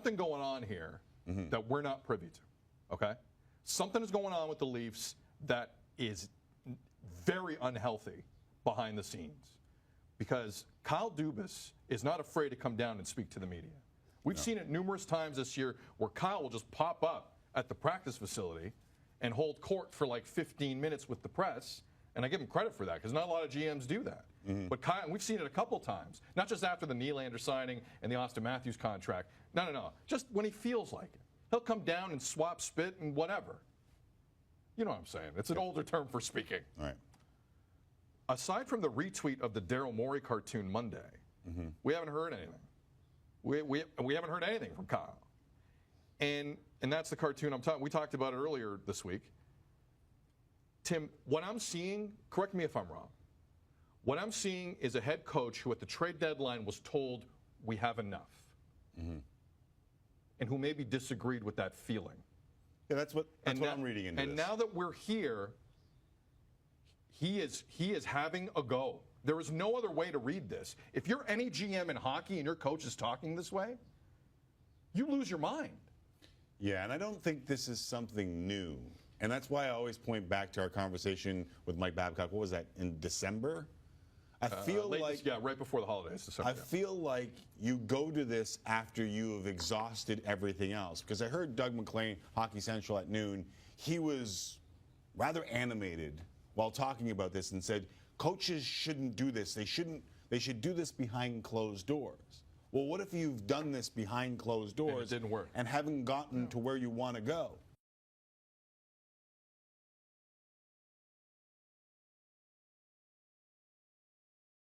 something going on here that we're not privy to, okay? Something is going on with the Leafs that is very unhealthy behind the scenes because Kyle Dubas is not afraid to come down and speak to the media. We've seen it numerous times this year where Kyle will just pop up at the practice facility and hold court for like 15 minutes with the press, and I give him credit for that because not a lot of GMs do that. But Kyle, we've seen it a couple times, not just after the Nylander signing and the Austin Matthews contract. No. Just when he feels like it. He'll come down and swap spit and whatever. You know what I'm saying. It's an older term for speaking. All right. Aside from the retweet of the Daryl Morey cartoon Monday, we haven't heard anything. We haven't heard anything from Kyle. And that's the cartoon I'm talking. We talked about it earlier this week. Tim, what I'm seeing, correct me if I'm wrong, what I'm seeing is a head coach who at the trade deadline was told we have enough. And who maybe disagreed with that feeling. Yeah, that's what I'm reading into and this. now that we're here, he is having a go. There is no other way to read this. If you're any GM in hockey and your coach is talking this way, you lose your mind. Yeah, and I don't think this is something new. And that's why I always point back to our conversation with Mike Babcock. What was that, in December? I feel like right before the holidays. December, I feel like you go to this after you have exhausted everything else. Because I heard Doug McLean, Hockey Central at noon, he was rather animated while talking about this and said, coaches shouldn't do this. They should do this behind closed doors. Well, what if you've done this behind closed doors and it didn't work and haven't gotten to where you want to go?